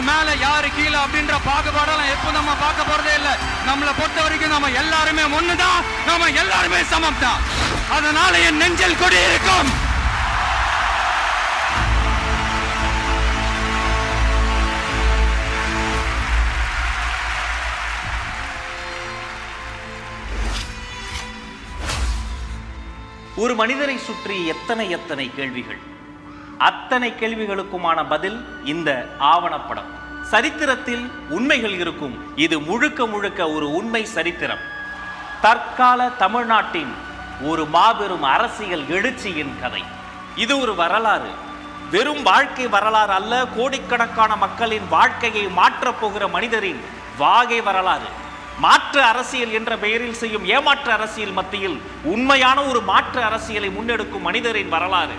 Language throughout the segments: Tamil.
மேல யாரு கீழே அப்படின்ற பாகுபாடெல்லாம் எப்போ நம்ம பார்க்க போறதே இல்லை. நம்மளை பொறுத்த வரைக்கும் நம்ம எல்லாருமே ஒண்ணுதான், நம்ம எல்லாருமே சமம் தான். அதனால என் நெஞ்சில் கொடி இருக்கும். ஒரு மனிதரை சுற்றி எத்தனை எத்தனை கேள்விகள், அத்தனை கேள்விகளுக்குமான பதில் இந்த ஆவணப்படம். சரித்திரத்தில் உண்மைகள் இருக்கும். இது முழுக்க முழுக்க ஒரு உண்மை சரித்திரம். தற்கால தமிழ்நாட்டின் ஒரு மாபெரும் அரசியல் எழுச்சியின் கதை. இது ஒரு வரலாறு, வெறும் வாழ்க்கை வரலாறு அல்ல. கோடிக்கணக்கான மக்களின் வாழ்க்கையை மாற்றப் போகிற மனிதரின் வாகை வரலாறு. மாற்று அரசியல் என்ற பெயரில் செய்யும் ஏமாற்று அரசியல் மத்தியில் உண்மையான ஒரு மாற்று அரசியலை முன்னெடுக்கும் மனிதரின் வரலாறு.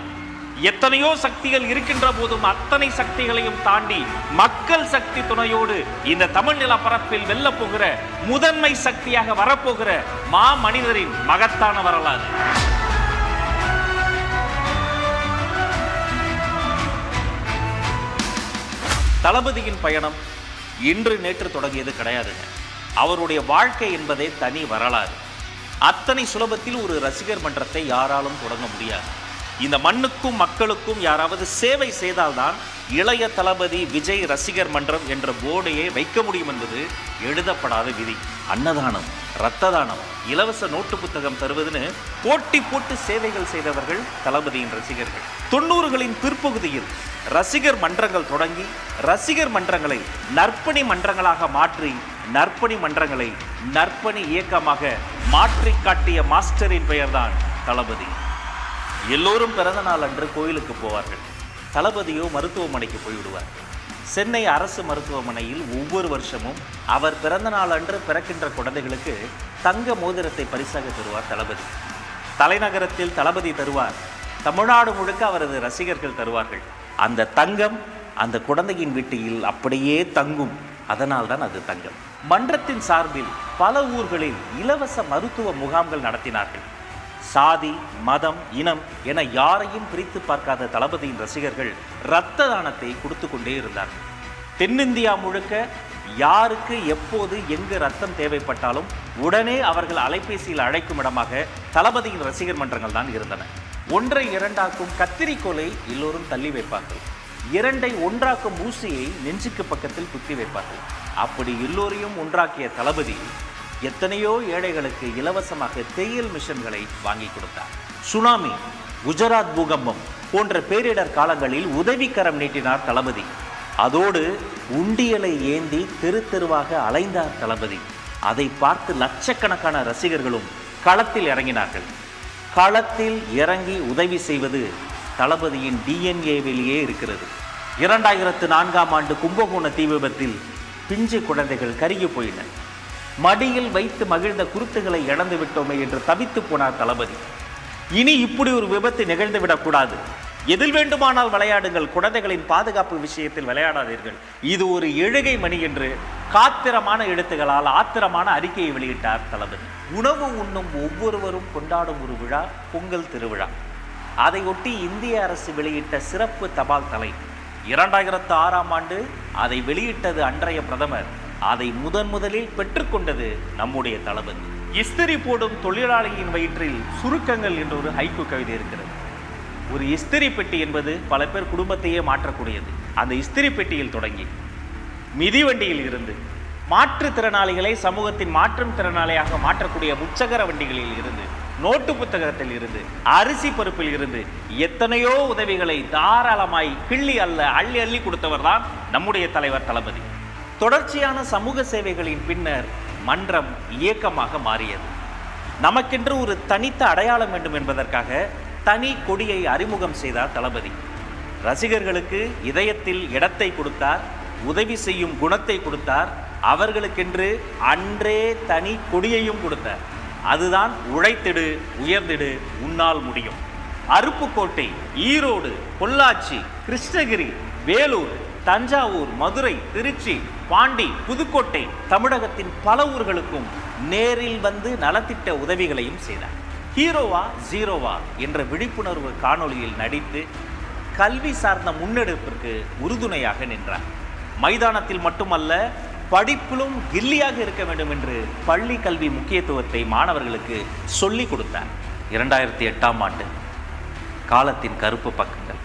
எத்தனையோ சக்திகள் இருக்கின்ற போதும் அத்தனை சக்திகளையும் தாண்டி மக்கள் சக்தி துணையோடு இந்த தமிழ் நிலப்பரப்பில் வெல்ல போகிற முதன்மை சக்தியாக வரப்போகிற மா மனிதரின் மகத்தான வரலாறு. தளபதியின் பயணம் இன்று நேற்று தொடங்கியது கிடையாதுங்க. அவருடைய வாழ்க்கை என்பதே தனி வரலாறு. அத்தனை சுலபத்தில் ஒரு ரசிகர் மன்றத்தை யாராலும் தொடங்க முடியாது. இந்த மண்ணுக்கும் மக்களுக்கும் யாராவது சேவை செய்தால்தான் இளைய தளபதி விஜய் ரசிகர் மன்றம் என்ற போர்டையே வைக்க முடியும் என்பது எழுதப்படாத விதி. அன்னதானம், இரத்த தானம், இலவச நோட்டு புத்தகம் தருவதுன்னு போட்டி போட்டு சேவைகள் செய்தவர்கள் தளபதியின் ரசிகர்கள். 90களின் பிற்பகுதியில் ரசிகர் மன்றங்கள் தொடங்கி ரசிகர் மன்றங்களை நற்பணி மன்றங்களாக மாற்றி நற்பணி மன்றங்களை நற்பணி இயக்கமாக மாற்றி காட்டிய மாஸ்டரின் பெயர்தான் தளபதி. எல்லோரும் பிறந்த நாள் அன்று கோயிலுக்கு போவார்கள். தளபதியோ மருத்துவமனைக்கு போய்விடுவார். சென்னை அரசு மருத்துவமனையில் ஒவ்வொரு வருஷமும் அவர் பிறந்த நாள் அன்று பிறக்கின்ற குழந்தைகளுக்கு தங்க மோதிரத்தை பரிசாக தருவார் தளபதி. தலைநகரத்தில் தளபதி தருவார். தமிழ்நாடு முழுக்க அவரது ரசிகர்கள் தருவார்கள். அந்த தங்கம் அந்த குழந்தையின் வீட்டில் அப்படியே தங்கும். அதனால்தான் அது தங்கம். மன்றத்தின் சார்பில் பல ஊர்களில் இலவச மருத்துவ முகாம்கள் நடத்தினார்கள். சாதி, மதம், இனம் என யாரையும் பிரித்து பார்க்காத தளபதியின் ரசிகர்கள் இரத்த தானத்தை கொடுத்து கொண்டே இருந்தார்கள். தென்னிந்தியா முழுக்க யாருக்கு எப்போது எங்கு ரத்தம் தேவைப்பட்டாலும் உடனே அவர்கள் அலைபேசியில் அழைக்கும் இடமாக தளபதியின் ரசிகர் மன்றங்கள் தான் இருந்தன. ஒன்றை இரண்டாக்கும் கத்திரிக்கோலை எல்லோரும் தள்ளி வைப்பார்கள். இரண்டை ஒன்றாக்கும் ஊசியை நெஞ்சுக்கு பக்கத்தில் குத்தி வைப்பார்கள். அப்படி எல்லோரையும் ஒன்றாக்கிய தளபதி எத்தனையோ ஏழைகளுக்கு இலவசமாக தையல் மிஷன்களை வாங்கி கொடுத்தார். சுனாமி, குஜராத் பூகம்பம் போன்ற பேரிடர் காலங்களில் உதவிக்கரம் நீட்டினார் தளபதி. அதோடு உண்டியலை ஏந்தி தெரு தெருவாக அலைந்தார் தளபதி. அதை பார்த்து லட்சக்கணக்கான ரசிகர்களும் களத்தில் இறங்கினார்கள். களத்தில் இறங்கி உதவி செய்வது தளபதியின் டிஎன்ஏவிலேயே இருக்கிறது. 2004ஆம் ஆண்டு கும்பகோண தீ விபத்தில் பிஞ்சு குழந்தைகள் கருகி போயின. மடியில் வைத்து மகிழ்ந்த குருத்துகளை இழந்து விட்டோமே என்று தவித்து போனார் தளபதி. இனி இப்படி ஒரு விபத்து நிகழ்ந்து விடக்கூடாது. எதில் வேண்டுமானால் விளையாடுங்கள், குழந்தைகளின் பாதுகாப்பு விஷயத்தில் விளையாடாதீர்கள். இது ஒரு எழுகை மணி என்று காத்திரமான எழுத்துகளால் ஆத்திரமான அறிக்கையை வெளியிட்டார் தளபதி. உணவு உண்ணும் ஒவ்வொருவரும் கொண்டாடும் ஒரு விழா பொங்கல் திருவிழா. அதை ஒட்டி இந்திய அரசு வெளியிட்ட சிறப்பு தபால் தலை. 2006ஆம் ஆண்டு அதை வெளியிட்டது அன்றைய பிரதமர். அதை முதலில் பெற்றுக்கொண்டது நம்முடைய தளபதி. இஸ்திரி போடும் தொழிலாளியின் வயிற்றில் சுருக்கங்கள் என்ற ஒரு ஹைக்கூ கவிதை இருக்கிறது. ஒரு இஸ்திரி பெட்டி என்பது பல பேர் குடும்பத்தையே மாற்றக்கூடியது. அந்த இஸ்திரி பெட்டியில் தொடங்கி மிதிவண்டியில் இருந்து மாற்றுத்திறனாளிகளை சமூகத்தின் மாற்றும் திறனாளியாக மாற்றக்கூடிய முச்சக்கர வண்டிகளில் இருந்து நோட்டு புத்தகத்தில் இருந்து அரிசி பருப்பில் இருந்து எத்தனையோ உதவிகளை தாராளமாய் கிள்ளி அள்ளி அள்ளி கொடுத்தவர் தான் நம்முடைய தலைவர் தளபதி. தொடர்ச்சியான சமூக சேவைகளின் பின்னர் மன்றம் இயக்கமாக மாறியது. நமக்கென்று ஒரு தனித்த அடையாளம் வேண்டும் என்பதற்காக தனி கொடியை அறிமுகம் செய்தார் தளபதி. ரசிகர்களுக்கு இதயத்தில் இடத்தை கொடுத்தார், உதவி செய்யும் குணத்தை கொடுத்தார், அவர்களுக்கென்று அன்றே தனி கொடியையும் கொடுத்தார். அதுதான் உழைத்திடு, உயர்ந்திடு, உன்னால் முடியும். அருப்புக்கோட்டை, ஈரோடு, பொள்ளாச்சி, கிருஷ்ணகிரி, வேலூர், தஞ்சாவூர், மதுரை, திருச்சி, பாண்டி, புதுக்கோட்டை, தமிழகத்தின் பல ஊர்களுக்கும் நேரில் வந்து நலத்திட்ட உதவிகளையும் செய்தார். ஹீரோவா ஜீரோவா என்ற விழிப்புணர்வு காணொளியில் நடித்து கல்வி சார்ந்த முன்னெடுப்பிற்கு உறுதுணையாக நின்றார். மைதானத்தில் மட்டுமல்ல, படிப்பிலும் கில்லியாக இருக்க வேண்டும் என்று பள்ளி கல்வி முக்கியத்துவத்தை மாணவர்களுக்கு சொல்லிக் கொடுத்தார். 2008ஆம் ஆண்டு காலத்தின் கருப்பு பக்கங்கள்.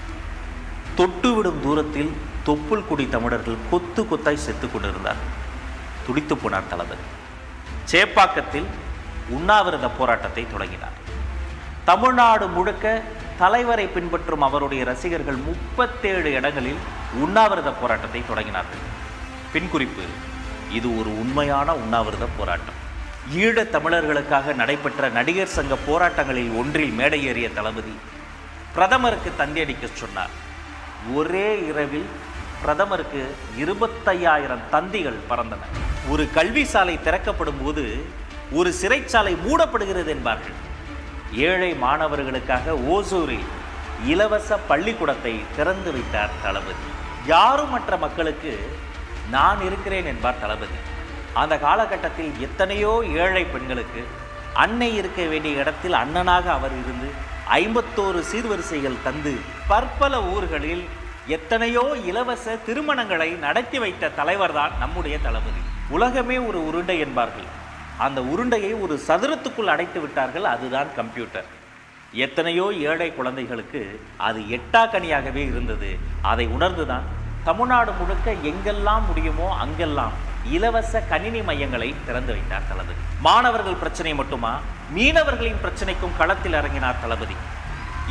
தொட்டுவிடும் தூரத்தில் தொப்புள் குடி தமிழர்கள் கொத்து கொத்தாய் செத்து கொண்டிருந்தார். துடித்து போனார் தளபதி. சேப்பாக்கத்தில் உண்ணாவிரத போராட்டத்தை தொடங்கினார். தமிழ்நாடு முழுக்க தலைவரை பின்பற்றும் அவருடைய ரசிகர்கள் 37 இடங்களில் உண்ணாவிரத போராட்டத்தை தொடங்கினார்கள். பின்குறிப்பு: இது ஒரு உண்மையான உண்ணாவிரத போராட்டம். ஈழத் தமிழர்களுக்காக நடைபெற்ற நடிகர் சங்க போராட்டங்களில் ஒன்றில் மேடையேறிய தளபதி பிரதமருக்கு தந்தியடிக்க சொன்னார். ஒரே இரவில் பிரதமருக்கு 25,000 தந்திகள் பறந்தன. ஒரு கல்வி சாலை திறக்கப்படும் போது ஒரு சிறைச்சாலை மூடப்படுகிறது என்பார்கள். ஏழை மாணவர்களுக்காக ஓசூரில் இலவச பள்ளிக்கூடத்தை திறந்து வைத்தார் தளபதி. யாரும் மற்ற மக்களுக்கு நான் இருக்கிறேன் என்பார் தளபதி. அந்த காலகட்டத்தில் எத்தனையோ ஏழை பெண்களுக்கு அன்னை இருக்க வேண்டிய இடத்தில் அண்ணனாக அவர் இருந்து 51 சீர்வரிசைகள் தந்து பற்பல ஊர்களில் எத்தனையோ இலவச திருமணங்களை நடத்தி வைத்த தலைவர் தான் நம்முடைய தளபதி. உலகமே ஒரு உருண்டை என்பார்கள். அந்த உருண்டையை ஒரு சதுரத்துக்குள் அடைத்து விட்டார்கள். அதுதான் கம்ப்யூட்டர். எத்தனையோ ஏழை குழந்தைகளுக்கு அது எட்டாக்கனியாகவே இருந்தது. அதை உணர்ந்துதான் தமிழ்நாடு முழுக்க எங்கெல்லாம் முடியுமோ அங்கெல்லாம் இலவச கணினி மையங்களை திறந்து வைத்தார் தளபதி. மாணவர்கள் பிரச்சனை மட்டுமா, மீனவர்களின் பிரச்சனைக்கும் களத்தில் இறங்கினார் தளபதி.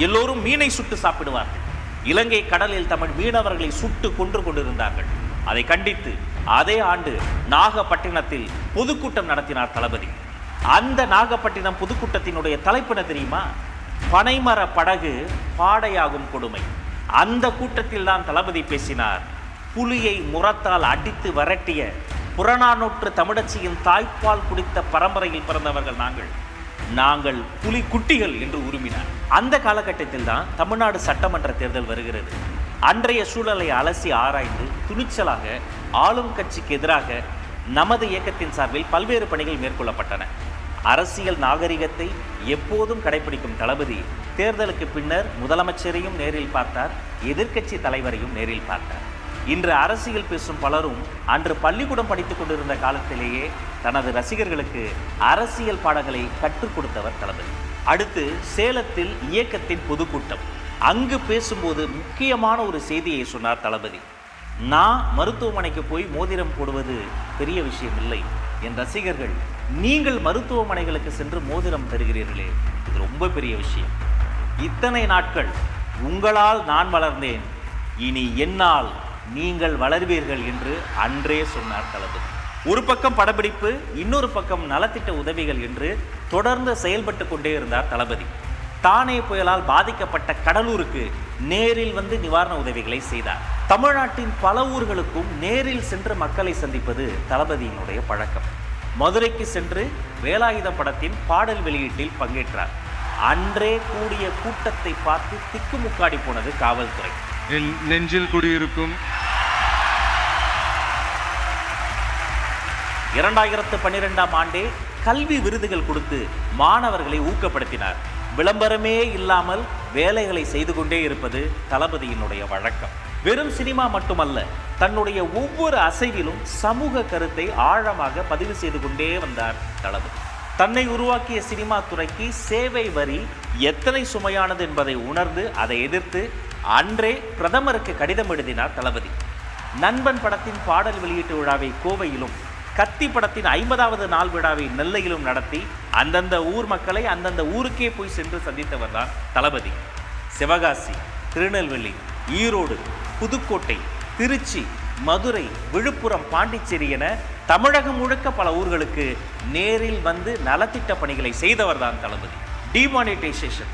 எல்லோரும் மீனை சுட்டு சாப்பிடுவார்கள். இலங்கை கடலில் தமிழ் மீனவர்களை சுட்டு கொன்று கொண்டிருந்தார்கள். அதை கண்டித்து அதே ஆண்டு நாகப்பட்டினத்தில் பொதுக்கூட்டம் நடத்தினார் தளபதி. அந்த நாகப்பட்டினம் பொதுக்கூட்டத்தினுடைய தலைப்பு என்ன தெரியுமா? பனைமர படகு பாடையாகும் கொடுமை. அந்த கூட்டத்தில் தான் தளபதி பேசினார். புலியை முரத்தால் அடித்து விரட்டிய புறநானூற்று தமிழச்சியின் தாய்ப்பால் குடித்த பரம்பரையில் பிறந்தவர்கள் நாங்கள் புலி குட்டிகள் என்று உருமினார். அந்த காலகட்டத்தில் தான் தமிழ்நாடு சட்டமன்ற தேர்தல் வருகிறது. அன்றைய சூழலை அலசி ஆராய்ந்து துணிச்சலாக ஆளும் கட்சிக்கு எதிராக நமது இயக்கத்தின் சார்பில் பல்வேறு பணிகள் மேற்கொள்ளப்பட்டன. அரசியல் நாகரிகத்தை எப்போதும் கடைபிடிக்கும் தளபதி தேர்தலுக்கு பின்னர் முதலமைச்சரையும் நேரில் பார்த்தார், எதிர்க்கட்சி தலைவரையும் நேரில் பார்த்தார். இன்று அரசியல் பேசும் பலரும் அன்று பள்ளிக்கூடம் படித்துக் கொண்டிருந்த காலத்திலேயே தனது ரசிகர்களுக்கு அரசியல் பாடங்களை கற்றுக் கொடுத்தவர் தளபதி. அடுத்து சேலத்தில் இயக்கத்தின் பொதுக்கூட்டம். அங்கு பேசும்போது முக்கியமான ஒரு செய்தியை சொன்னார் தளபதி. நான் மருத்துவமனைக்கு போய் மோதிரம் போடுவது பெரிய விஷயம் இல்லை. என் ரசிகர்கள், நீங்கள் மருத்துவமனைகளுக்கு சென்று மோதிரம் தருகிறீர்களே, இது ரொம்ப பெரிய விஷயம். இத்தனை நாட்கள் உங்களால் நான் வளர்ந்தேன், இனி என்னால் நீங்கள் வளர்வீர்கள் என்று அன்றே சொன்னார் தளபதி. ஒரு பக்கம் படப்பிடிப்பு, இன்னொரு பக்கம் நலத்திட்ட உதவிகள் என்று தொடர்ந்து செயல்பட்டு கொண்டே இருந்தார் தளபதி. தானே புயலால் பாதிக்கப்பட்ட கடலூருக்கு நேரில் வந்து நிவாரண உதவிகளை செய்தார். தமிழ்நாட்டின் பல ஊர்களுக்கும் நேரில் சென்று மக்களை சந்திப்பது தளபதியினுடைய பழக்கம். மதுரைக்கு சென்று வேலாயுதம் படத்தின் பாடல் வெளியீட்டில் பங்கேற்றார். அன்றே கூடிய கூட்டத்தை பார்த்து திக்குமுக்காடி போனது காவல்துறை. நெஞ்சில் குடியிருக்கும் 2012ஆம் ஆண்டே கல்வி விருதுகள் கொடுத்து மாணவர்களை ஊக்கப்படுத்தினார். விளம்பரமே இல்லாமல் வேலைகளை செய்து கொண்டே இருப்பது தளபதியினுடைய வழக்கம். வெறும் சினிமா மட்டுமல்ல, தன்னுடைய ஒவ்வொரு அசைவிலும் சமூக கருத்தை ஆழமாக பதிவு செய்து கொண்டே வந்தார் தளபதி. தன்னை உருவாக்கிய சினிமா துறைக்கு சேவை வரி எத்தனை சுமையானது என்பதை உணர்ந்து அதை எதிர்த்து அன்றே பிரதமருக்கு கடிதம் எழுதினார் தளபதி. நண்பன் படத்தின் பாடல் வெளியீட்டு விழாவை கோவையிலும், கத்தி படத்தின் 50வது நாள் விழாவை நெல்லையிலும் நடத்தி அந்தந்த ஊர் மக்களை அந்தந்த ஊருக்கே போய் சென்று சந்தித்தவர் தான் தளபதி. சிவகாசி, திருநெல்வேலி, ஈரோடு, புதுக்கோட்டை, திருச்சி, மதுரை, விழுப்புரம், பாண்டிச்சேரி என தமிழகம் முழுக்க பல ஊர்களுக்கு நேரில் வந்து நலத்திட்ட பணிகளை செய்தவர் தான் தளபதி. டிமானிட்டைசேஷன்,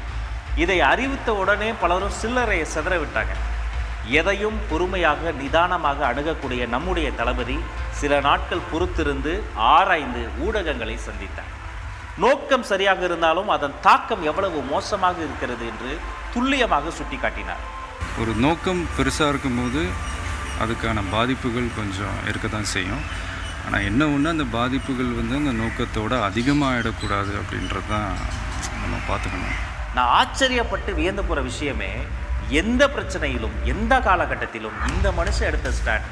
இதை அறிவித்த உடனே பலரும் சில்லறையை சிதற விட்டாங்க. எதையும் பொறுமையாக நிதானமாக அணுகக்கூடிய நம்முடைய தளபதி சில நாட்கள் பொறுத்திருந்து ஆராய்ந்து ஊடகங்களை சந்தித்தார். நோக்கம் சரியாக இருந்தாலும் அதன் தாக்கம் எவ்வளவு மோசமாக இருக்கிறது என்று துல்லியமாக சுட்டிக்காட்டினார். ஒரு நோக்கம் பெருசாக இருக்கும்போது அதுக்கான பாதிப்புகள் கொஞ்சம் இருக்க தான் செய்யும். ஆனால் என்ன ஒன்று, அந்த பாதிப்புகள் அந்த நோக்கத்தோடு அதிகமாக ஆகிடக்கூடாது அப்படின்றது தான் நம்ம பார்த்துக்கணும். நான் ஆச்சரியப்பட்டு வியந்து போகிற விஷயமே, எந்த பிரச்சனையிலும் எந்த காலகட்டத்திலும் இந்த மனுஷன் எடுத்த ஸ்டாண்ட்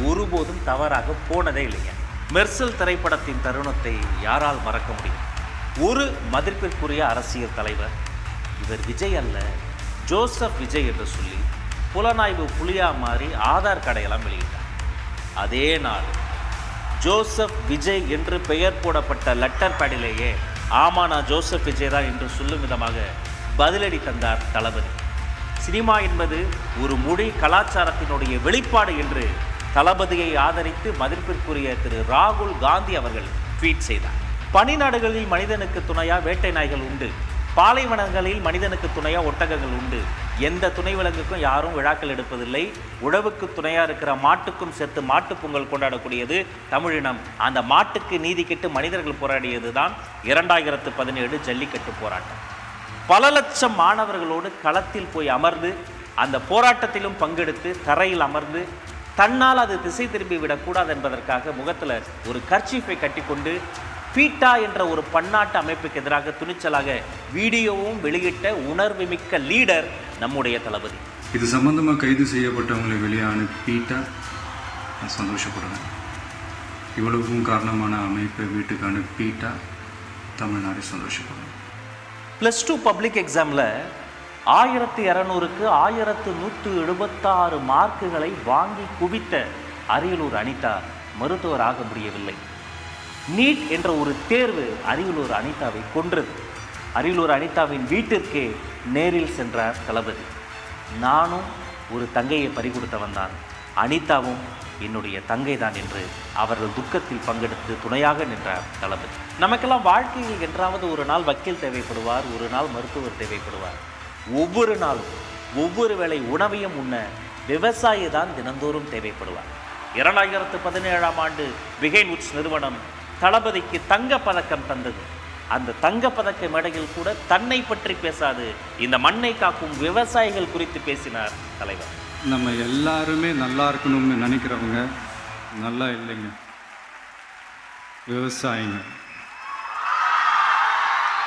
ஒருபோதும் தவறாக போனதே இல்லைங்க. மெர்சல் திரைப்படத்தின் தருணத்தை யாரால் மறக்க முடியும்? ஒரு மதிப்பிற்குரிய அரசியல் தலைவர், இவர் விஜய் அல்ல ஜோசப் விஜய் என்று சொல்லி புலனாய்வு புலியா மாறி ஆதார் கடையெல்லாம் வெளியிட்டார். அதே நாள் ஜோசப் விஜய் என்று பெயர் போடப்பட்ட லெட்டர் பேடிலேயே ஆமா நான் ஜோசப் விஜய் தான் என்று சொல்லும் விதமாக பதிலடி தந்தார் தளபதி. சினிமா என்பது ஒரு மொழி கலாச்சாரத்தினுடைய வெளிப்பாடு என்று தளபதியை ஆதரித்து மதிப்பிற்குரிய திரு ராகுல் காந்தி அவர்கள் ட்வீட் செய்தார். பனிநாடுகளில் மனிதனுக்கு துணையா வேட்டை நாய்கள் உண்டு, பாலைவனங்களில் மனிதனுக்கு துணையா ஒட்டகங்கள் உண்டு. எந்த துணை விலங்குக்கும் யாரும் விழாக்கள் எடுப்பதில்லை. உழவுக்கு துணையா இருக்கிற மாட்டுக்கும் சேர்த்து மாட்டுப் பொங்கல் கொண்டாடக்கூடியது தமிழினம். அந்த மாட்டுக்கு நீதி கேட்டு மனிதர்கள் போராடியது தான் 2017 ஜல்லிக்கட்டு போராட்டம். பல லட்சம் மாணவர்களோடு களத்தில் போய் அமர்ந்து அந்த போராட்டத்திலும் பங்கெடுத்து தரையில் அமர்ந்து தன்னால் அது திசை திரும்பி விடக்கூடாது என்பதற்காக முகத்தில் ஒரு கர்ச்சீஃபை கட்டிக்கொண்டு பீட்டா என்ற ஒரு பன்னாட்டு அமைப்புக்கு எதிராக துணிச்சலாக வீடியோவும் வெளியிட்ட உணர்வுமிக்க லீடர் நம்முடைய தளபதி. இது சம்பந்தமாக கைது செய்யப்பட்டவங்களை வெளியே அனுப்பிட்டா நான் சந்தோஷப்படுவேன். இவ்வளவுக்கும் காரணமான அமைப்பை வீட்டுக்கு அனுப்பிட்டா தமிழ்நாடு சந்தோஷப்படுவேன். +2 பப்ளிக் எக்ஸாமில் 1200க்கு 1176 மார்க்குகளை வாங்கி குவித்த அரியலூர் அனிதா மருத்துவர் ஆக முடியவில்லை. நீட் என்ற ஒரு தேர்வு அரியலூர் அனிதாவை கொன்றது. அரியலூர் அனிதாவின் வீட்டிற்கே நேரில் சென்றார் தளபதி. நானும் ஒரு தங்கையை பறிகொடுத்தவன் தான், அனிதாவும் என்னுடைய தங்கை தான் என்று அவர்கள் துக்கத்தில் பங்கெடுத்து துணையாக நின்றார் தளபதி. நமக்கெல்லாம் வாழ்க்கையில் என்றாவது ஒரு நாள் வக்கீல் தேவைப்படுவார், ஒரு நாள் மருத்துவர் தேவைப்படுவார். ஒவ்வொரு நாளும் ஒவ்வொரு வேளை உணவையும் உண்ண விவசாயி தான் தினந்தோறும் தேவைப்படுவார். 2017ஆம் ஆண்டு பிகைன் உட்ஸ் நிறுவனம் தளபதிக்கு தங்கப்பதக்கம் தந்தது. அந்த தங்கப்பதக்க மேடையில் கூட தன்னை பற்றி பேசாது இந்த மண்ணை காக்கும் விவசாயிகள் குறித்து பேசினார் தலைவர். நம்ம எல்லாருமே நல்லா இருக்கணும்னு நினைக்கிறவங்க நல்லா இல்லைங்க. விவசாயிங்க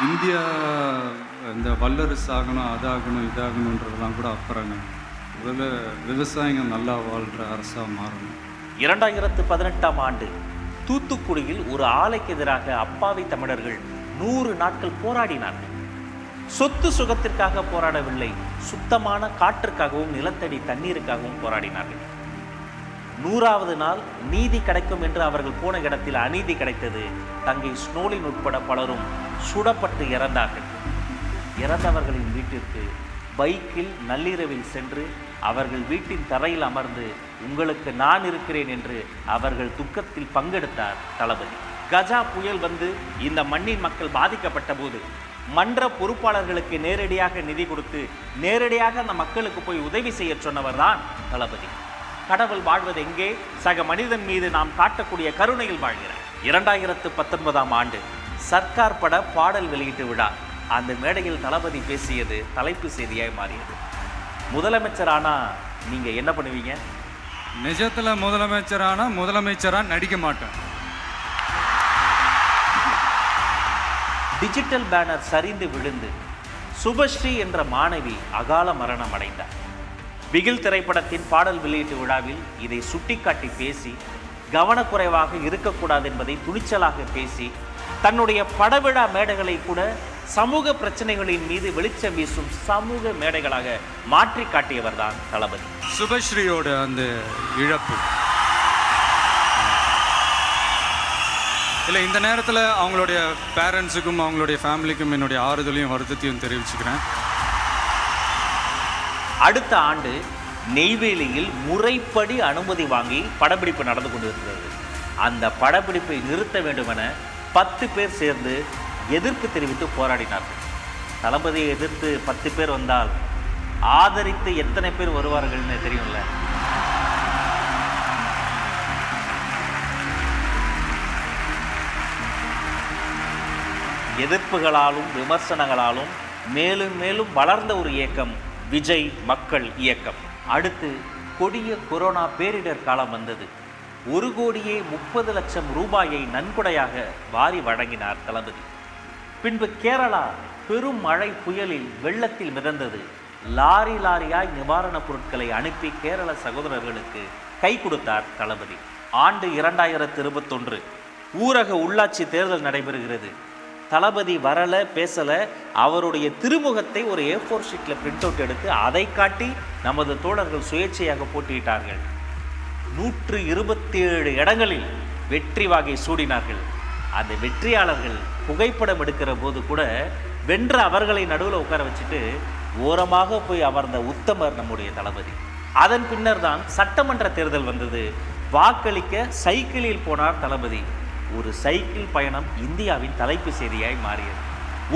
இந்தியா இந்த வல்லரசு ஆகணும், அதாகணும், இதாகணுன்றதெல்லாம் கூட அப்புறங்க. முதல்ல விவசாயிங்க நல்லா வாழ்கிற அரசாக மாறணும். 2018ஆம் ஆண்டு தூத்துக்குடியில் ஒரு ஆலைக்கு எதிராக அப்பாவி தமிழர்கள் 100 நாட்கள் போராடினார்கள். சொத்து சுகத்திற்காக போராடவில்லை, சுத்தமான காற்றுக்காகவும் நிலத்தடி தண்ணீருக்காகவும் போராடினார்கள். 100வது நாள் நீதி கிடைக்கும் என்று அவர்கள் போன இடத்தில் அநீதி கிடைத்தது. தங்கை ஸ்னோலின் உட்பட பலரும் சுடப்பட்டு இறந்தார்கள். இறந்தவர்களின் வீட்டிற்கு பைக்கில் நள்ளிரவில் சென்று அவர்கள் வீட்டின் தரையில் அமர்ந்து உங்களுக்கு நான் இருக்கிறேன் என்று அவர்கள் துக்கத்தில் பங்கெடுத்தார் தளபதி. கஜா புயல் வந்து இந்த மண்ணின் மக்கள் பாதிக்கப்பட்ட போது மன்ற பொறுப்பாளர்களுக்கு நேரடியாக நிதி கொடுத்து நேரடியாக அந்த மக்களுக்கு போய் உதவி செய்ய சொன்னவர் தான் தளபதி. கடவுள் வாழ்வது எங்கே? சக மனிதன் மீது நாம் காட்டக்கூடிய கருணையில் வாழ்கிறார். 2019ஆம் ஆண்டு சர்க்கார் பட பாடல் வெளியீட்டு விழா. அந்த மேடையில் தளபதி பேசியது தலைப்பு செய்தியாய் மாறியது. முதலமைச்சரானா நீங்க என்ன பண்ணுவீங்க? நிஜத்துல முதலமைச்சரா நடிக்க மாட்டேன். டிஜிட்டல் பேனர் சரிந்து விழுந்து சுபஸ்ரீ என்ற மாணவி அகால மரணம் அடைந்தார். பிகில் திரைப்படத்தின் பாடல் வெளியீட்டு விழாவில் இதை சுட்டிக்காட்டி பேசி கவனக்குறைவாக இருக்கக்கூடாது என்பதை துணிச்சலாக பேசி தன்னுடைய படவிழா மேடைகளை கூட சமூக பிரச்சனைகளின் மீது வெளிச்சம் வீசும் சமூக மேடைகளாக மாற்றி காட்டியவர் தான் தளபதி. சுபஸ்ரீயோட அந்த இழப்பு இல்லை, இந்த நேரத்தில் அவங்களுடைய பேரண்ட்ஸுக்கும் அவங்களுடைய ஃபேமிலிக்கும் என்னுடைய ஆறுதலையும் வருத்தத்தையும் தெரிவிச்சுக்கிறேன். அடுத்த ஆண்டு நெய்வேலியில் முறைப்படி அனுமதி வாங்கி படப்பிடிப்பு நடந்து கொண்டிருக்கிறது. அந்த படப்பிடிப்பை நிறுத்த வேண்டுமென 10 பேர் சேர்ந்து எதிர்ப்பு தெரிவித்து போராடினார்கள். தளபதியை எதிர்த்து 10 பேர் வந்தால் ஆதரித்து எத்தனை பேர் வருவார்கள்னு தெரியும்ல. எதிர்ப்புகளாலும் விமர்சனங்களாலும் மேலும் மேலும் வளர்ந்த ஒரு இயக்கம் விஜய் மக்கள் இயக்கம். அடுத்து கொடிய கொரோனா பேரிடர் காலம் வந்தது. 1,30,00,000 ரூபாயை நன்கொடையாக வாரி வழங்கினார் தளபதி. பின்பு கேரளா பெரும் மழை புயலில் வெள்ளத்தில் மிதந்தது. லாரியாய் நிவாரணப் பொருட்களை அனுப்பி கேரள சகோதரர்களுக்கு கை கொடுத்தார் தளபதி. ஆண்டு 2021 ஊரக உள்ளாட்சி தேர்தல் நடைபெறுகிறது. தளபதி வரல, பேசல. அவருடைய திருமுகத்தை ஒரு A4 ஷீட்டில் பிரிண்ட் அவுட் எடுத்து அதை காட்டி நமது தோழர்கள் சுயேட்சையாக போட்டியிட்டார்கள். 127 இடங்களில் வெற்றி வாகை சூடினார்கள். அந்த வெற்றியாளர்கள் புகைப்படம் எடுக்கிற போது கூட வென்ற அவர்களை நடுவில் உட்கார வச்சுட்டு ஓரமாக போய் அமர்ந்த உத்தமர் நம்முடைய தளபதி. அதன் பின்னர் தான் சட்டமன்ற தேர்தல் வந்தது. வாக்களிக்க சைக்கிளில் போனார் தளபதி. ஒரு சைக்கிள் பயணம் இந்தியாவின் தலைப்பு செய்தியாய் மாறியது.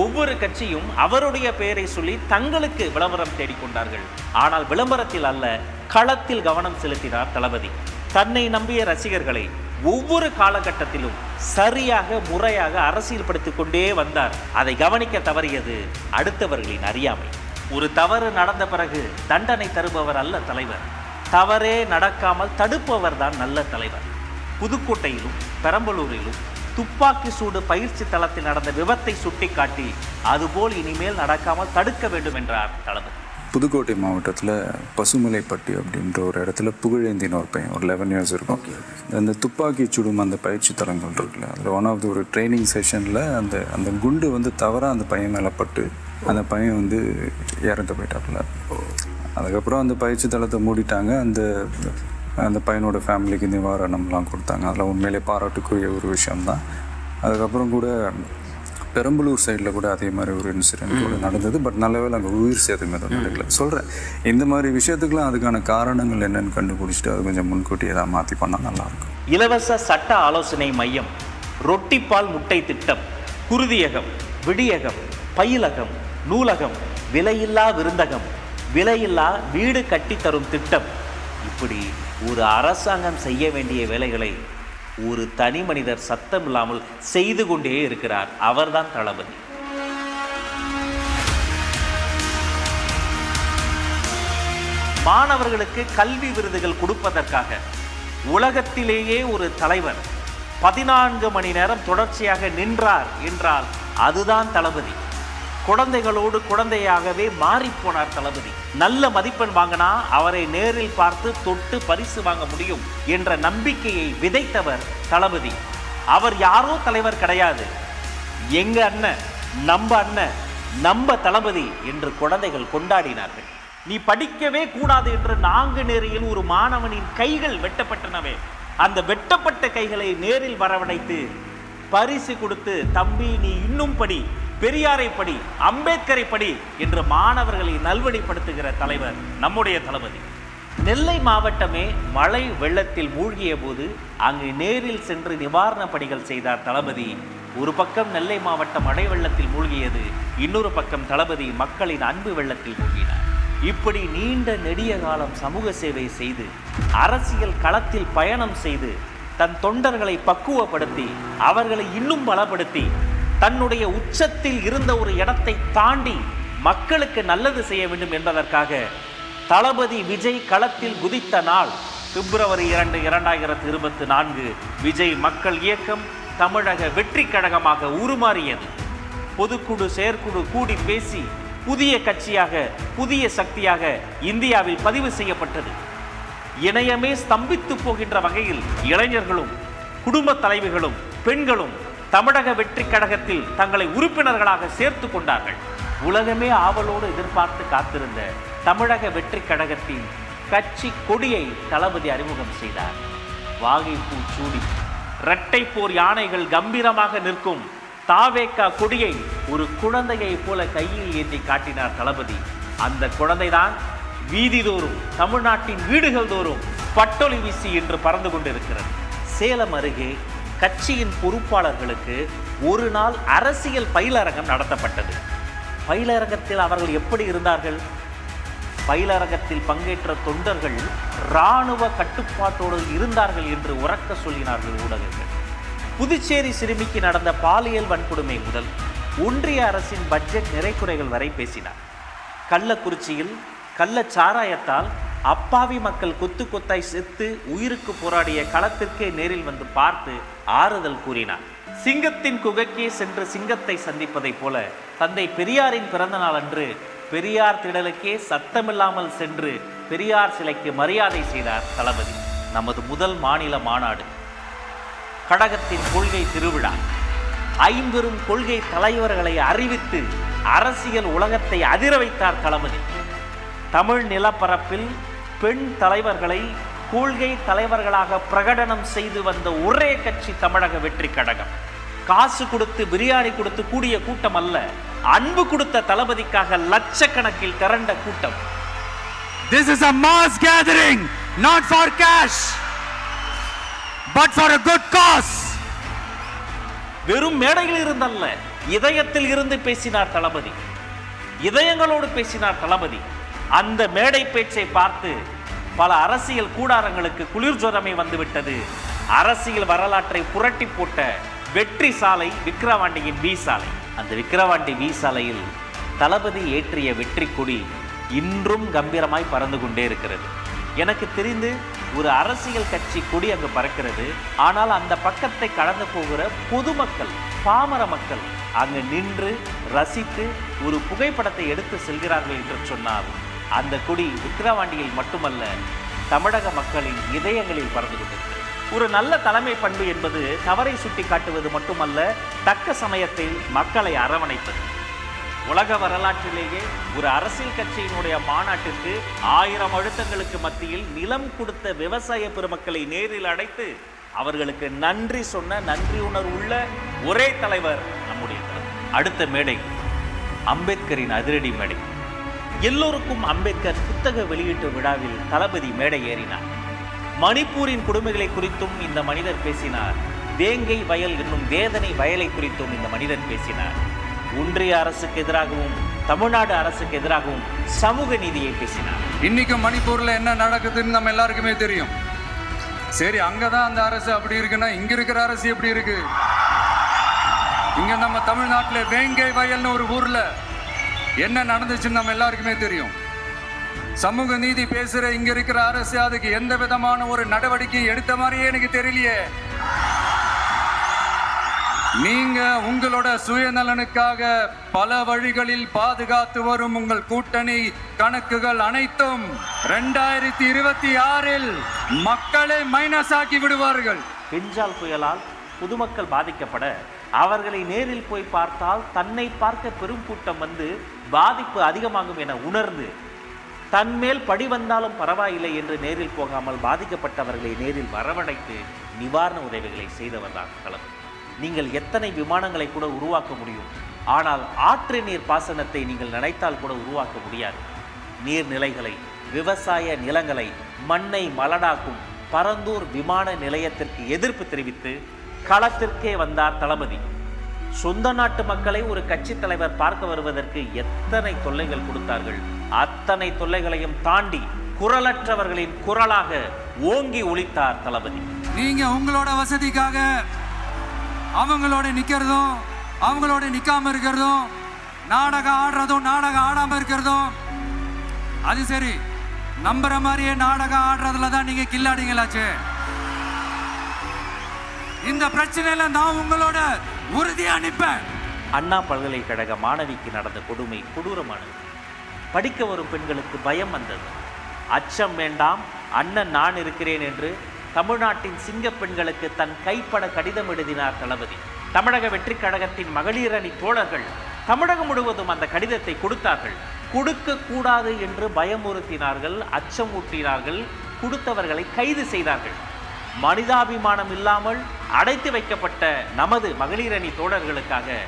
ஒவ்வொரு கட்சியும் அவருடைய பெயரை சொல்லி தங்களுக்கு விளம்பரம் தேடிக்கொண்டார்கள். ஆனால் விளம்பரத்தில் அல்ல, களத்தில் கவனம் செலுத்தினார் தளபதி. தன்னை நம்பிய ரசிகர்களை ஒவ்வொரு காலகட்டத்திலும் சரியாக முறையாக அரசியல்படுத்திக் கொண்டே வந்தார். அதை கவனிக்க தவறியது அடுத்தவர்களின் அறியாமை. ஒரு தவறு நடந்த பிறகு தண்டனை தருபவர் அல்ல தலைவர், தவறே நடக்காமல் தடுப்பவர் தான் நல்ல தலைவர். புதுக்கோட்டையிலும் பெரம்பலூரிலும் துப்பாக்கி சூடு பயிற்சி தளத்தில் நடந்த விபத்தை சுட்டிக்காட்டி அதுபோல் இனிமேல் நடக்காமல் தடுக்க வேண்டும் என்றார் தளபதி. புதுக்கோட்டை மாவட்டத்தில் பசுமலைப்பட்டி அப்படின்ற ஒரு இடத்துல புகழேந்தின ஒரு பையன், ஒரு 11 இயர்ஸ் இருக்கும். அந்த துப்பாக்கி சுடும் அந்த பயிற்சி தளங்கள் இருக்குல்ல, அதில் ஒன் ஆஃப் த ஒரு ட்ரைனிங் செஷனில் அந்த குண்டு வந்து தவறாக அந்த பையன் மேலே பட்டு அந்த பையன் வந்து இறந்து போயிட்டாப்புல. அதுக்கப்புறம் அந்த பயிற்சி தளத்தை மூடிட்டாங்க. அந்த பையனோட ஃபேமிலிக்கு நிவாரணம்லாம் கொடுத்தாங்க. அதில் உண்மையிலே பாராட்டுக்குரிய ஒரு விஷயம்தான். அதுக்கப்புறம் கூட பெரம்பலூர் சைடில் கூட அதே மாதிரி ஒரு இன்சிடென்ட் கூட நடந்தது. பட் நல்லவேளை அங்கே உயிர் சேதம் எதுவும் நடக்கல. சொல்கிறேன், இந்த மாதிரி விஷயத்துக்குலாம் அதுக்கான காரணங்கள் என்னென்னு கண்டுபிடிச்சிட்டு அது கொஞ்சம் முன்கூட்டி எதாவது மாற்றி பண்ணால் நல்லாயிருக்கும். இலவச சட்ட ஆலோசனை மையம், ரொட்டிப்பால் முட்டை திட்டம், குருதியகம், விடியகம், பயிலகம், நூலகம், விலையில்லா விருந்தகம், விலையில்லா வீடு கட்டித்தரும் திட்டம், இப்படி ஒரு அரசாங்கம் செய்ய வேண்டிய வேலைகளை ஒரு தனி மனிதர் சத்தம் இல்லாமல் செய்து கொண்டே இருக்கிறார். அவர்தான் தளபதி. மாணவர்களுக்கு கல்வி விருதுகள் கொடுப்பதற்காக உலகத்திலேயே ஒரு தலைவர் 14 மணி நேரம் தொடர்ச்சியாக நின்றார் என்றால் அதுதான் தளபதி. குழந்தைகளோடு குழந்தையாகவே மாறிப்போனார் தளபதி. நல்ல மதிப்பெண் வாங்கினா அவரை நேரில் பார்த்து தொட்டு பரிசு வாங்க முடியும் என்ற நம்பிக்கையை விதைத்தவர் தளபதி. அவர் யாரோ தலைவர் கிடையாது, எங்க அண்ணன், நம்ம தளபதி என்று குழந்தைகள் கொண்டாடினார்கள். நீ படிக்கவே கூடாது என்று நாங்குநேரியில் ஒரு மாணவனின் கைகள் வெட்டப்பட்டனவே, அந்த வெட்டப்பட்ட கைகளை நேரில் வரவழைத்து பரிசு கொடுத்து, தம்பி நீ இன்னும் படி, பெரியாரை படி, அம்பேத்கரை படி என்று மாணவர்களை நல்வழிப்படுத்துகிற தலைவர் நம்முடைய தளபதி. நெல்லை மாவட்டமே மழை வெள்ளத்தில் மூழ்கிய போது அங்கு நேரில் சென்று நிவாரண பணிகள் செய்தார் தளபதி. ஒரு பக்கம் நெல்லை மாவட்டம் மழை வெள்ளத்தில் மூழ்கியது, இன்னொரு பக்கம் தளபதி மக்களின் அன்பு வெள்ளத்தில் மூழ்கினார். இப்படி நீண்ட நெடிய காலம் சமூக சேவை செய்து அரசியல் களத்தில் பயணம் செய்து தன் தொண்டர்களை பக்குவப்படுத்தி அவர்களை இன்னும் பலப்படுத்தி தன்னுடைய உச்சத்தில் இருந்த ஒரு இடத்தை தாண்டி மக்களுக்கு நல்லது செய்ய வேண்டும் என்பதற்காக தளபதி விஜய் களத்தில் குதித்த நாள் பிப்ரவரி 2, 2024 விஜய் மக்கள் இயக்கம் தமிழக வெற்றி கழகமாக உருமாறியது. பொதுக்குழு செயற்குழு கூடி பேசி புதிய கட்சியாக, புதிய சக்தியாக இந்தியாவில் பதிவு செய்யப்பட்டது. இணையமே ஸ்தம்பித்து போகின்ற வகையில் இளைஞர்களும் குடும்ப தலைவிகளும் பெண்களும் தமிழக வெற்றி கழகத்தில் தங்களை உறுப்பினர்களாக சேர்த்து கொண்டார்கள். உலகமே ஆவலோடு எதிர்பார்த்து காத்திருந்த தமிழக வெற்றி கழகத்தின் கட்சி கொடியை தளபதி அறிமுகம் செய்தார். வாகைப்பூ சூடி இரட்டை போர் யானைகள் கம்பீரமாக நிற்கும் தாவேக்கா கொடியை ஒரு குழந்தையை போல கையில் ஏந்தி காட்டினார் தளபதி. அந்த குழந்தைதான் வீதிதோறும் தமிழ்நாட்டின் வீடுகள் தோறும் பட்டொலி வீசி என்று பறந்து கொண்டிருக்கிறது. சேலம் அருகே கட்சியின் பொறுப்பாளர்களுக்கு ஒரு நாள் அரசியல் பயிலரங்கம் நடத்தப்பட்டது. பயிலரங்கத்தில் அவர்கள் எப்படி இருந்தார்கள்? பயிலரங்கத்தில் பங்கேற்ற தொண்டர்கள் இராணுவ கட்டுப்பாட்டோடு இருந்தார்கள் என்று உரக்க சொல்லினார்கள் ஊடகங்கள். புதுச்சேரி சிறுமிக்கு நடந்த பாலியல் வன்கொடுமை முதல் ஒன்றிய அரசின் பட்ஜெட் நிறைக்குறைகள் வரை பேசினார். கள்ளக்குறிச்சியில் கள்ளச்சாராயத்தால் அப்பாவி மக்கள் கொத்து கொத்தாய் செத்து உயிருக்கு போராடிய களத்திற்கே நேரில் வந்து பார்த்து ஆறுதல் கூறினார். சிங்கத்தின் குகைக்கே சென்று சிங்கத்தை சந்திப்பதைப் போல தந்தை பெரியாரின் பிறந்த நாள் அன்று பெரியார் திடலுக்கே சத்தமில்லாமல் சென்று பெரியார் சிலைக்கு மரியாதை செய்தார் தளபதி. நமது முதல் மாநில மாநாடு, கழகத்தின் கொள்கை திருவிழா, 50 கொள்கை தலைவர்களை அறிவித்து அரசியல் உலகத்தை அதிர வைத்தார் தளபதி. தமிழ் நிலப்பரப்பில் பெண் தலைவர்களை கொள்கை தலைவர்களாக பிரகடனம் செய்து வந்த ஒரே கட்சி தமிழக வெற்றி கழகம். காசு கொடுத்து பிரியாணி கொடுத்து கூடிய கூட்டம் அல்ல, அன்பு கொடுத்த தளபதிக்காக லட்சக்கணக்கில் திரண்ட கூட்டம். This is a mass gathering, not for cash, but for a good cause. வெறும் மேடையில் இருந்தல்ல, இதயத்தில் இருந்து பேசினார் தளபதி. இதயங்களோடு பேசினார் தளபதி. அந்த மேடை பேச்சை பார்த்து பல அரசியல் கூடாரங்களுக்கு குளிர் ஜுரமே வந்துவிட்டது. அரசியல் வரலாற்றை புரட்டி போட்ட வெற்றி சாலை விக்கிரவாண்டியின் வி சாலை. அந்த விக்கிரவாண்டி வி சாலையில் தளபதி ஏற்றிய வெற்றி கொடி இன்றும் கம்பீரமாய் பறந்து கொண்டே இருக்கிறது. எனக்கு தெரிந்து ஒரு அரசியல் கட்சி கொடி அங்கு பறக்கிறது. ஆனால் அந்த பக்கத்தை கடந்து போகிற பொதுமக்கள், பாமர மக்கள் அங்கு நின்று ரசித்து ஒரு புகைப்படத்தை எடுத்து செல்கிறார்கள் என்று சொன்னால் அந்த கொடி விக்கிரவாண்டியில் மட்டுமல்ல, தமிழக மக்களின் இதயங்களில் பறந்து கொண்டிருக்கிறது. ஒரு நல்ல தலைமை பண்பு என்பது தவறை சுட்டி காட்டுவது மட்டுமல்ல, தக்க சமயத்தில் மக்களை அரவணைப்பது. உலக வரலாற்றிலேயே ஒரு அரசியல் கட்சியினுடைய மாநாட்டிற்கு 1000 அழுத்தங்களுக்கு மத்தியில் நிலம் கொடுத்த விவசாய பெருமக்களை நேரில் அழைத்து அவர்களுக்கு நன்றி சொன்ன நன்றி உணர்வுள்ள ஒரே தலைவர் நம்முடைய தலைவர். அடுத்த மேடை அம்பேத்கரின் அதிரடி மேடை. எல்லோருக்கும் அம்பேத்கர் புத்தக வெளியீட்டு விழாவில் தளபதி மேடை ஏறினார். மணிப்பூரின் கொடுமைகளை குறித்தும் இந்த மனிதர் பேசினார். வேங்கை வயல் என்னும் வேதனை வயலை குறித்தும் இந்த மனிதர் பேசினார். ஒன்றிய அரசுக்கு எதிராகவும் தமிழ்நாடு அரசுக்கு எதிராகவும் சமூக நீதியை பேசினார். இன்னைக்கு மணிப்பூர்ல என்ன நடக்குதுன்னு நம்ம எல்லாருக்குமே தெரியும். சரி, அங்கதான் அந்த அரசு அப்படி இருக்குன்னா இங்க இருக்கிற அரசு எப்படி இருக்கு? இங்க நம்ம தமிழ்நாட்டுல வேங்கை வயல்னு ஒரு ஊர்ல என்ன நடந்துச்சுன்னு நம்ம எல்லாருக்குமே தெரியும். சமூக நீதி பேசுற இங்க இருக்கிற அரசு அதுக்கு எந்த விதமான ஒரு நடவடிக்கை எடுத்த மாதிரியே எனக்கு தெரியலையே. நீங்க உங்களோட சுயநலனுக்காக பல வழிகளில் பாதுகாத்து வரும் உங்கள் கூட்டணி கணக்குகள் அனைத்தும் 2026 மக்களை மைனஸ் ஆக்கி விடுவார்கள். பெஞ்சால் புயலால் பொதுமக்கள் பாதிக்கப்பட அவர்களை நேரில் போய் பார்த்தால் தன்னை பார்க்க பெரும் கூட்டம் வந்து பாதிப்பு அதிகமாகும் என உணர்ந்து தன்மேல் படி வந்தாலும் பரவாயில்லை என்று நேரில் போகாமல் பாதிக்கப்பட்டவர்களை நேரில் வரவழைத்து நிவாரண உதவிகளை செய்தவர் தான் தளபதி. நீங்கள் எத்தனை விமானங்களை கூட உருவாக்க முடியும், ஆனால் ஆற்று நீர் பாசனத்தை நீங்கள் நினைத்தால் கூட உருவாக்க முடியாது. நீர்நிலைகளை, விவசாய நிலங்களை, மண்ணை மலடாக்கும் பரந்தூர் விமான நிலையத்திற்கு எதிர்ப்பு தெரிவித்து களத்திற்கே வந்தார் தளபதி. சொந்த நாட்டு மக்களை ஒரு கட்சி தலைவர் பார்க்க வருவதற்கு எத்தனை தொல்லைகள் கொடுத்தார்கள். அத்தனை தொல்லைகளையும் தாண்டி குரலற்றவர்களின் குரலாக ஓங்கி ஒலித்தார் தளபதி. நீங்க உங்களோட வசதிக்காக அவங்களோட நிக்கிறதும் அவங்களோட நிக்காம இருக்கிறதும், நாடகம் ஆடுறதும் நாடகம் ஆடாம இருக்கிறதும், அது சரி, நம்புற மாதிரியே நாடகம் ஆடுறதுல தான் நீங்க கில்லாடிங்களாச்சு. இந்த பிரச்சனையில நான் உங்களோட உறுதியா நிற்பேன். அண்ணா பல்கலைக்கழக மாணவிக்கு நடந்த கொடுமை கொடூரமானது. படிக்க வரும் பெண்களுக்கு பயம் வந்தது. அச்சம் வேண்டாம், அண்ணன் நான் இருக்கிறேன் என்று தமிழ்நாட்டின் சிங்க பெண்களுக்கு தன் கைப்பட கடிதம் எழுதினார் தளபதி. தமிழக வெற்றி கழகத்தின் மகளிர் அணி தோழர்கள் தமிழகம் முழுவதும் அந்த கடிதத்தை கொடுத்தார்கள். கொடுக்க கூடாது என்று பயமுறுத்தினார்கள், அச்சம் ஊட்டினார்கள், கொடுத்தவர்களை கைது செய்தார்கள். மனிதாபிமானம் இல்லாமல் அடைத்து வைக்கப்பட்ட நமது மகளிர் அணி தோழர்களுக்காக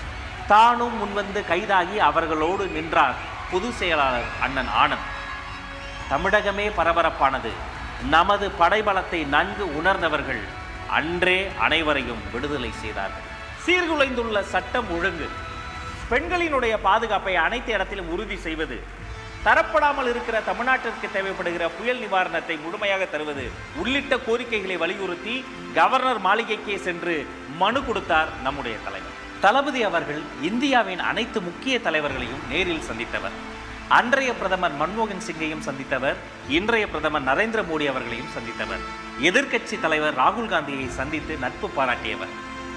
தானும் முன்வந்து கைதாகி அவர்களோடு நின்றார் பொதுச் செயலாளர் அண்ணன் ஆனந்த். தமிழகமே பரபரப்பானது. நமது படைபலத்தை நன்கு உணர்ந்தவர்கள் அன்றே அனைவரையும் விடுதலை செய்தார்கள். சீர்குலைந்துள்ள சட்டம் ஒழுங்கு, பெண்களினுடைய பாதுகாப்பை அனைத்து இடத்திலும் உறுதி செய்வது, தரப்படாமல் இருக்கிற தமிழ்நாட்டிற்கு தேவைப்படுகிற புயல் நிவாரணத்தை முழுமையாக தருவது உள்ளிட்ட கோரிக்கைகளை வலியுறுத்தி கவர்னர் மாளிகைக்கே சென்று மனு கொடுத்தார் நம்முடைய தலைவர். தளபதி அவர்கள் இந்தியாவின் அனைத்து முக்கிய தலைவர்களையும் நேரில் சந்தித்தவர். அன்றைய பிரதமர் மன்மோகன் சிங்கையும் சந்தித்தவர், இன்றைய பிரதமர் நரேந்திர மோடி அவர்களையும் சந்தித்தவர். எதிர்க்கட்சி தலைவர் ராகுல் காந்தியை சந்தித்து நட்பு பாராட்டியவர்.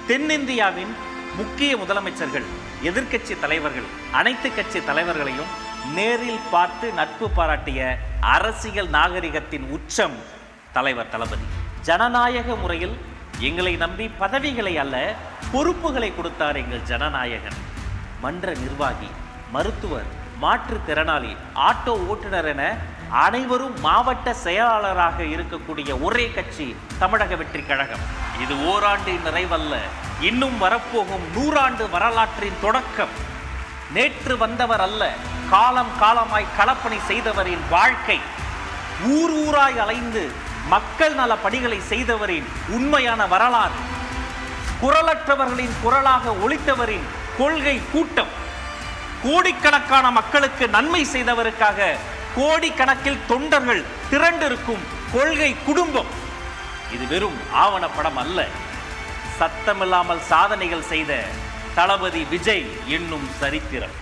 தென்னிந்தியாவின் முக்கிய முதலமைச்சர்கள், எதிர்க்கட்சி தலைவர்கள், அனைத்து கட்சி தலைவர்களையும் நேரில் பார்த்து நட்பு பாராட்டிய அரசியல் நாகரிகத்தின் உச்சம் தலைவர் தளபதி. ஜனநாயக முறையில் எங்களை நம்பி பதவிகளை அல்ல பொறுப்புகளை கொடுத்தார் எங்கள் ஜனநாயகன். மன்ற நிர்வாகி, மருத்துவர், மாற்றுத்திறனாளி, ஆட்டோ ஓட்டுநர் என அனைவரும் மாவட்ட செயலாளராக இருக்கக்கூடிய ஒரே கட்சி தமிழக வெற்றி கழகம். இது ஓராண்டின் நிறைவல்ல, இன்னும் வரப்போகும் 100 ஆண்டு வரலாற்றின் தொடக்கம். நேற்று வந்தவர் அல்ல, காலம் காலமாய் களப்பணி செய்தவரின் வாழ்க்கை. ஊர் ஊராய் அலைந்து மக்கள் நல பணிகளை செய்தவரின் உண்மையான வரலாறு. குரலற்றவர்களின் குரலாக ஒலித்தவரின் கொள்கை கூட்டம். கோடிக்கணக்கான மக்களுக்கு நன்மை செய்தவருக்காக கோடிக்கணக்கில் தொண்டர்கள் திரண்டிருக்கும் கொள்கை குடும்பம். இது வெறும் ஆவணப்படம் அல்ல, சத்தமில்லாமல் சாதனைகள் செய்த தளபதி விஜய் என்னும் சரித்திரம்.